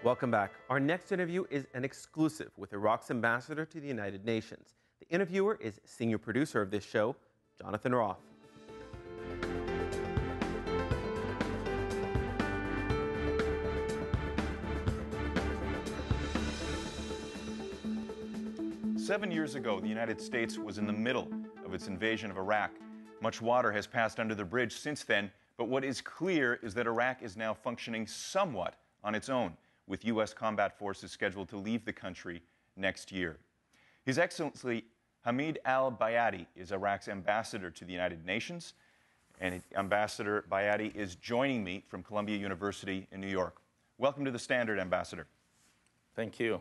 Welcome back. Our next interview is an exclusive with Iraq's ambassador to the United Nations. The interviewer is senior producer of this show, Jonathan Roth. Seven years ago, the United States was in the middle of its invasion of Iraq. Much water has passed under the bridge since then, but what is clear is that Iraq is now functioning somewhat on its own, with U.S. combat forces scheduled to leave the country next year. His Excellency Hamid Al-Bayati is Iraq's ambassador to the United Nations, and Ambassador Bayati is joining me from Columbia University in New York. Welcome to the Standard, Ambassador. Thank you.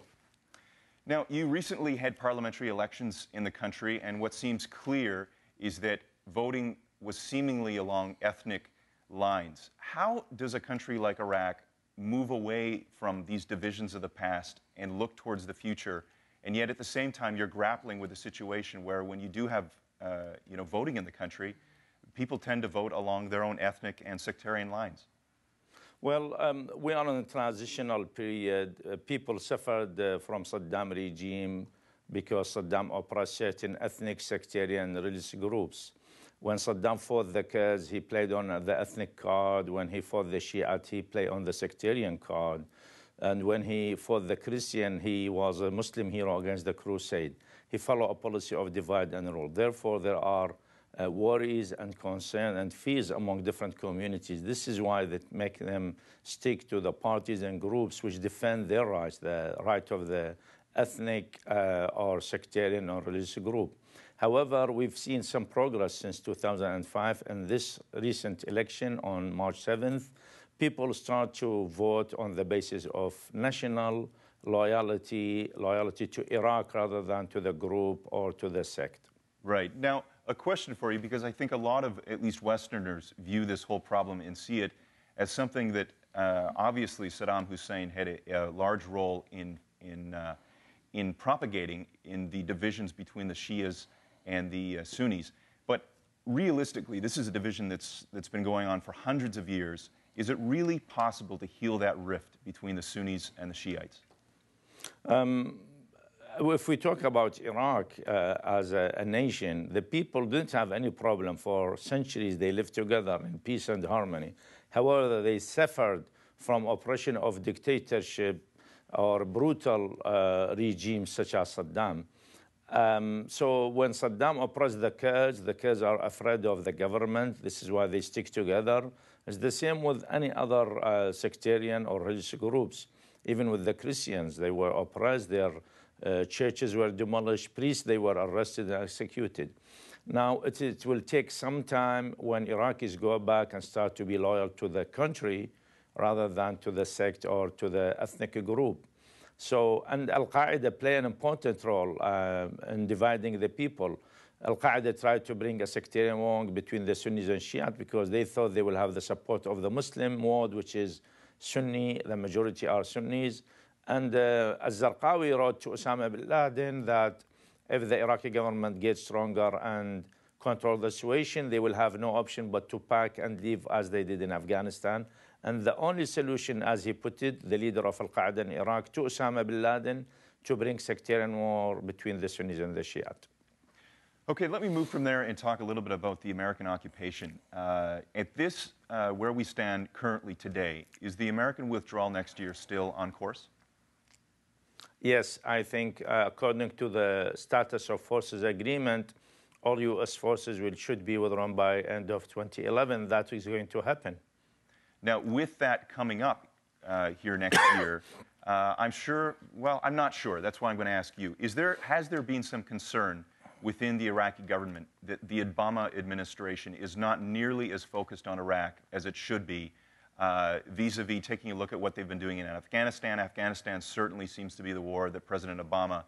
Now, you recently had parliamentary elections in the country, and what seems clear is that voting was seemingly along ethnic lines. How does a country like Iraq move away from these divisions of the past and look towards the future, and yet at the same time you're grappling with a situation where when you do have voting in the country, people tend to vote along their own ethnic and sectarian lines? Well, we are in a transitional period. People suffered from Saddam regime because Saddam oppressed certain ethnic, sectarian, religious groups. When Saddam fought the Kurds, he played on the ethnic card. When he fought the Shiite, he played on the sectarian card. And when he fought the Christian, he was a Muslim hero against the crusade. He followed a policy of divide and rule. Therefore, there are worries and concern and fears among different communities. This is why they make them stick to the parties and groups which defend their rights, the right of the ethnic or sectarian or religious group. However, we've seen some progress since 2005. In this recent election on March 7th, people start to vote on the basis of national loyalty to Iraq rather than to the group or to the sect. Right. Now, a question for you, because I think a lot of, at least Westerners, view this whole problem and see it as something that obviously Saddam Hussein had a large role in propagating in the divisions between the Shias and the Sunnis. But realistically, this is a division that's been going on for hundreds of years. Is it really possible to heal that rift between the Sunnis and the Shiites? If we talk about Iraq as a nation, the people didn't have any problem for centuries. They lived together in peace and harmony. However, they suffered from oppression of dictatorship or brutal regimes such as Saddam. So when Saddam oppressed the Kurds are afraid of the government. This is why they stick together. It's the same with any other sectarian or religious groups. Even with the Christians, they were oppressed. Their churches were demolished. Priests, they were arrested and executed. Now, it will take some time when Iraqis go back and start to be loyal to the country rather than to the sect or to the ethnic group. So, and Al-Qaeda play an important role in dividing the people. Al-Qaeda tried to bring a sectarian war between the Sunnis and Shiite because they thought they will have the support of the Muslim world, which is Sunni. The majority are Sunnis. And Al-Zarqawi wrote to Osama bin Laden that if the Iraqi government gets stronger and control the situation, they will have no option but to pack and leave as they did in Afghanistan. And the only solution, as he put it, the leader of Al-Qaeda in Iraq, to Osama bin Laden, to bring sectarian war between the Sunnis and the Shiite. Okay, let me move from there and talk a little bit about the American occupation. At this, where we stand currently today, is the American withdrawal next year still on course? Yes, I think according to the status of forces agreement, all U.S. forces should be withdrawn by end of 2011. That is going to happen. Now, with that coming up here next year, I'm sure, well, I'm not sure. That's why I'm going to ask you. Has there been some concern within the Iraqi government that the Obama administration is not nearly as focused on Iraq as it should be, vis-a-vis taking a look at what they've been doing in Afghanistan? Afghanistan certainly seems to be the war that President Obama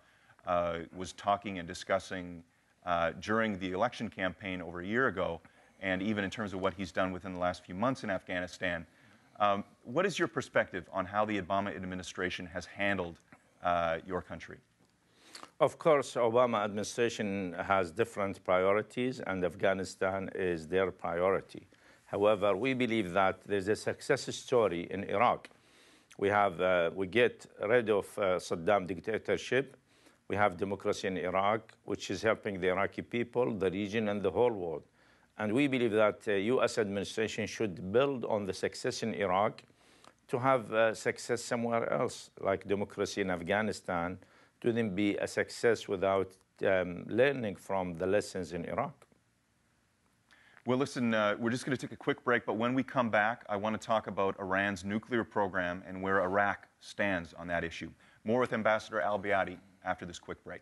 was talking and discussing during the election campaign over a year ago, and even in terms of what he's done within the last few months in Afghanistan. What is your perspective on how the Obama administration has handled your country? Of course, Obama administration has different priorities, and Afghanistan is their priority. However, we believe that there's a success story in Iraq. We get rid of Saddam dictatorship. We have democracy in Iraq, which is helping the Iraqi people, the region, and the whole world. And we believe that the U.S. administration should build on the success in Iraq to have success somewhere else, like democracy in Afghanistan, to then be a success without learning from the lessons in Iraq. Well, listen, we're just going to take a quick break, but when we come back, I want to talk about Iran's nuclear program and where Iraq stands on that issue. More with Ambassador Al-Bayati after this quick break.